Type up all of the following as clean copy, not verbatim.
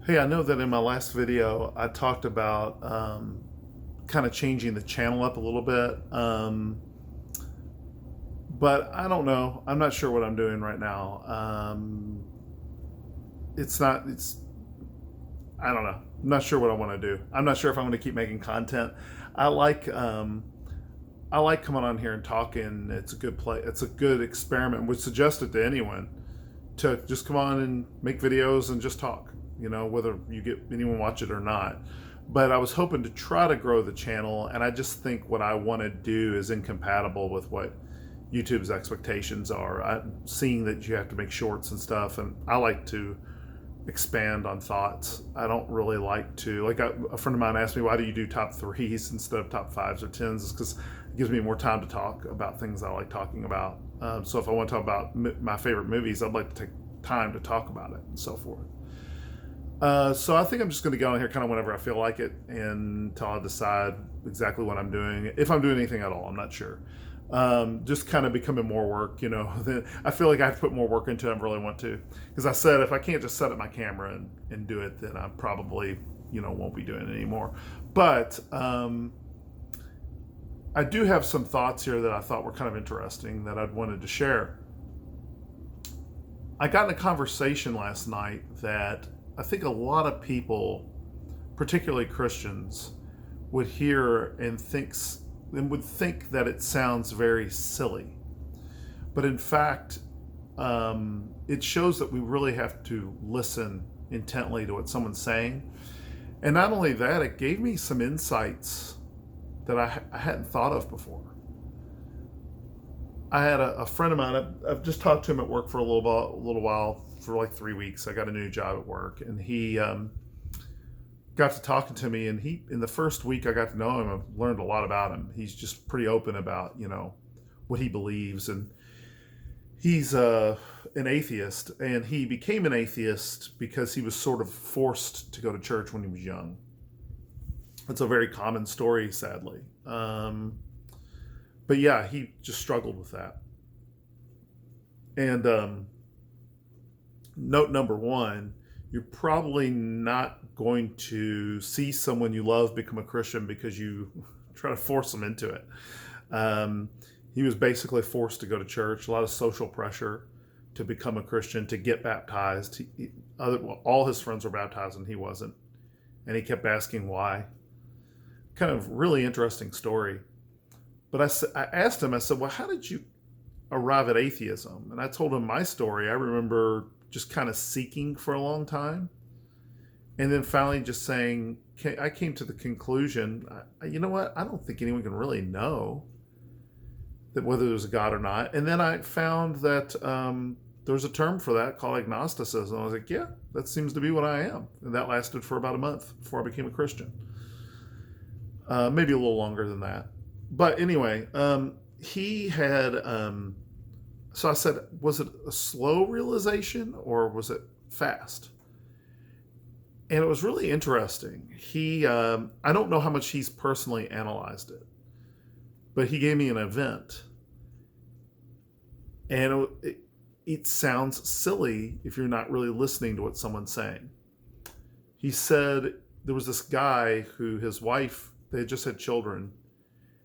Hey, I know that in my last video I talked about kind of changing the channel up a little bit, but I don't know. I'm not sure what I'm doing right now. It's not. It's. I don't know. I'm not sure what I want to do. I'm not sure if I'm going to keep making content. I like. I like coming on here and talking. It's a good play. It's a good experiment. Would suggest it to anyone to just come on and make videos and just talk, whether you get anyone watch it or not. But I was hoping to try to grow the channel, and I just think what I want to do is incompatible with what YouTube's expectations are. I'm seeing that you have to make shorts and stuff, and I like to expand on thoughts. I don't really like to, a friend of mine asked me, why do you do top threes instead of top fives or tens? It's because it gives me more time to talk about things I like talking about. So if I want to talk about my favorite movies, I'd like to take time to talk about it and so forth. So I think I'm just going to go on here kind of whenever I feel like it until I decide exactly what I'm doing. If I'm doing anything at all, I'm not sure. Just kind of becoming more work, then I feel like I have to put more work into it. I really want to. Because I said, if I can't just set up my camera and do it, then I probably, won't be doing it anymore. But I do have some thoughts here that I thought were kind of interesting that I'd wanted to share. I got in a conversation last night that I think a lot of people, particularly Christians, would hear and would think that it sounds very silly. But in fact, it shows that we really have to listen intently to what someone's saying. And not only that, it gave me some insights that I hadn't thought of before. I had a friend of mine. I've just talked to him at work for a little while, for like 3 weeks. I got a new job at work, and he got to talking to me. And in the first week I got to know him, I've learned a lot about him. He's just pretty open about what he believes, and he's an atheist. And he became an atheist because he was sort of forced to go to church when he was young. It's a very common story, sadly. But yeah, he just struggled with that. And note number one, you're probably not going to see someone you love become a Christian because you try to force them into it. He was basically forced to go to church, a lot of social pressure to become a Christian, to get baptized. All his friends were baptized and he wasn't. And he kept asking why. Kind of really interesting story. But I asked him, I said, well, how did you arrive at atheism? And I told him my story. I remember just kind of seeking for a long time. And then finally just saying, I came to the conclusion, you know what? I don't think anyone can really know that whether there's a God or not. And then I found that there's a term for that called agnosticism. I was like, yeah, that seems to be what I am. And that lasted for about a month before I became a Christian. Maybe a little longer than that. But anyway, he had, so I said, was it a slow realization or was it fast? And it was really interesting. I don't know how much he's personally analyzed it, but he gave me an event. And it sounds silly if you're not really listening to what someone's saying. He said there was this guy who his wife, they had just had children.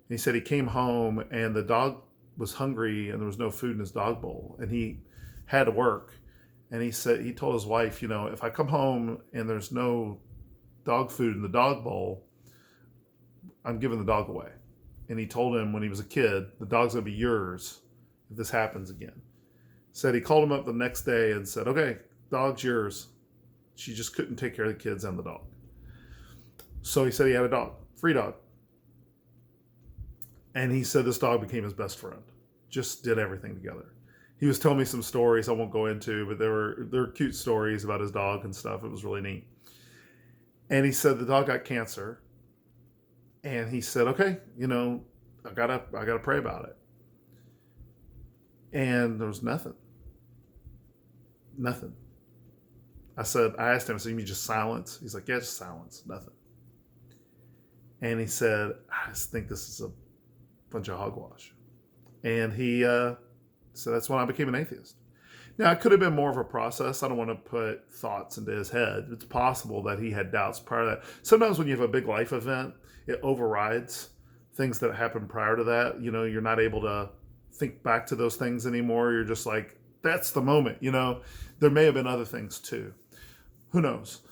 And he said he came home and the dog was hungry and there was no food in his dog bowl. And he had to work. And he told his wife, if I come home and there's no dog food in the dog bowl, I'm giving the dog away. And he told him when he was a kid, the dog's going to be yours if this happens again. Said he called him up the next day and said, okay, dog's yours. She just couldn't take care of the kids and the dog. So he said he had a dog, free dog. And he said this dog became his best friend. Just did everything together. He was telling me some stories I won't go into, but there were cute stories about his dog and stuff. It was really neat. And he said the dog got cancer. And he said, okay, I gotta pray about it. And there was nothing. Nothing. I asked him, I said, you mean just silence? He's like, yeah, just silence, nothing. And he said, I just think this is a bunch of hogwash. And he said, that's when I became an atheist. Now, it could have been more of a process. I don't want to put thoughts into his head. It's possible that he had doubts prior to that. Sometimes when you have a big life event, it overrides things that happened prior to that. You're not able to think back to those things anymore. You're just like, that's the moment. There may have been other things too. Who knows?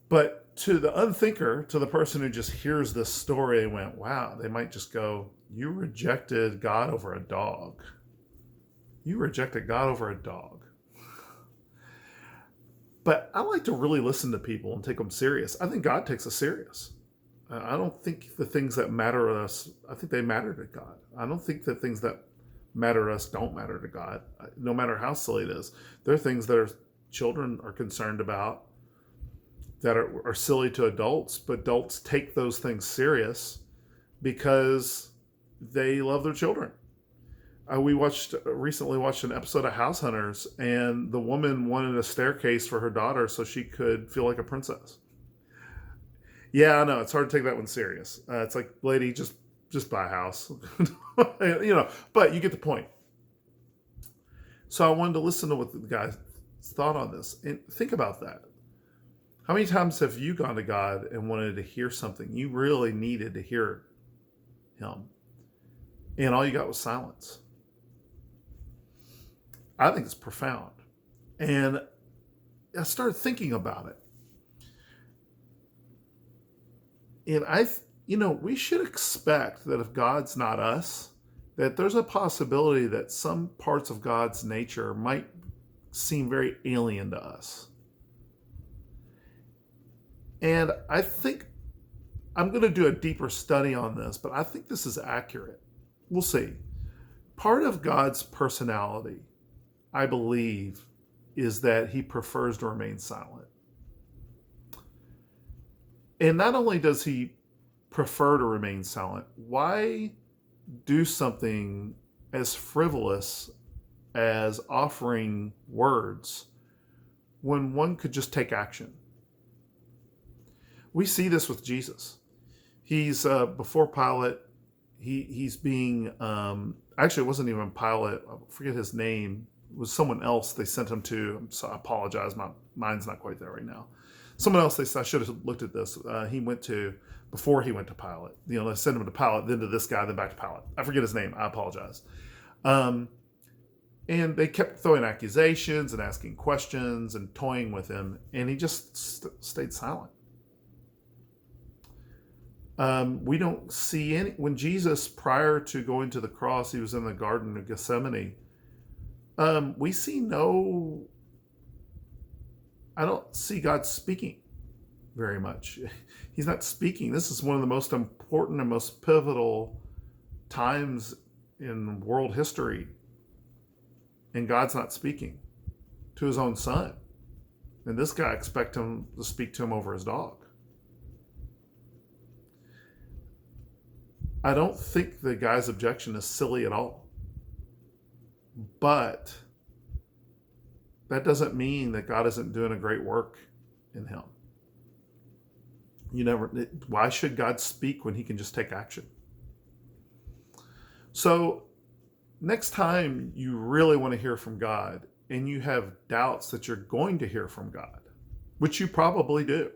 But to the unthinker, to the person who just hears this story and went, wow, they might just go, you rejected God over a dog. You rejected God over a dog. But I like to really listen to people and take them serious. I think God takes us serious. I don't think the things that matter to us, I think they matter to God. I don't think the things that matter to us don't matter to God, no matter how silly it is. There are things that our children are concerned about that are silly to adults, but adults take those things serious because they love their children. We recently watched an episode of House Hunters, and the woman wanted a staircase for her daughter so she could feel like a princess. Yeah, I know, it's hard to take that one serious. It's like, lady, just buy a house. But you get the point. So I wanted to listen to what the guy's thought on this and think about that. How many times have you gone to God and wanted to hear something you really needed to hear him, and all you got was silence? I think it's profound. And I started thinking about it. And we should expect that if God's not us, that there's a possibility that some parts of God's nature might seem very alien to us. And I think I'm going to do a deeper study on this, but I think this is accurate. We'll see. Part of God's personality, I believe, is that he prefers to remain silent. And not only does he prefer to remain silent, why do something as frivolous as offering words when one could just take action? We see this with Jesus. He's before Pilate. He's being actually, it wasn't even Pilate. I forget his name. It was someone else they sent him to. So I apologize. My mind's not quite there right now. Someone else I should have looked at this. He went to before he went to Pilate. They sent him to Pilate, then to this guy, then back to Pilate. I forget his name. I apologize. And they kept throwing accusations and asking questions and toying with him, and he just stayed silent. We don't see any. When Jesus, prior to going to the cross, he was in the Garden of Gethsemane. We see no. I don't see God speaking very much. He's not speaking. This is one of the most important and most pivotal times in world history, and God's not speaking to his own son. And this guy expects him to speak to him over his dog. I don't think the guy's objection is silly at all. But that doesn't mean that God isn't doing a great work in him. Why should God speak when he can just take action? So next time you really want to hear from God and you have doubts that you're going to hear from God, which you probably do.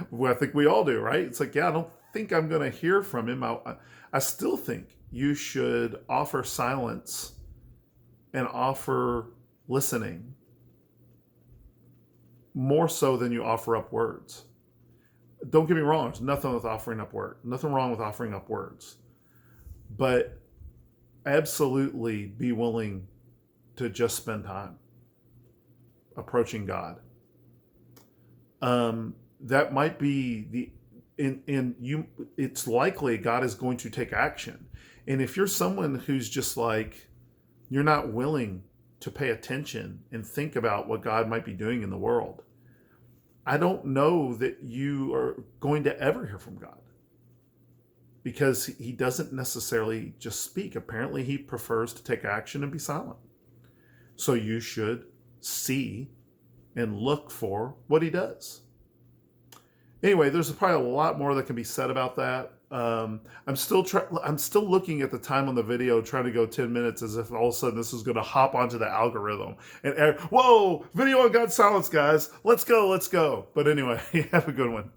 Well, I think we all do, right? It's like, yeah, I don't think I'm going to hear from him. I still think you should offer silence and offer listening more so than you offer up words. Don't get me wrong. There's nothing wrong with offering up words. But absolutely be willing to just spend time approaching God. That might be it's likely God is going to take action. And if you're someone who's just like, you're not willing to pay attention and think about what God might be doing in the world, I don't know that you are going to ever hear from God, because he doesn't necessarily just speak. Apparently he prefers to take action and be silent. So you should see and look for what he does. Anyway, there's probably a lot more that can be said about that. I'm still looking at the time on the video, trying to go 10 minutes, as if all of a sudden this is going to hop onto the algorithm. And whoa, video on God silence, guys. Let's go. But anyway, have a good one.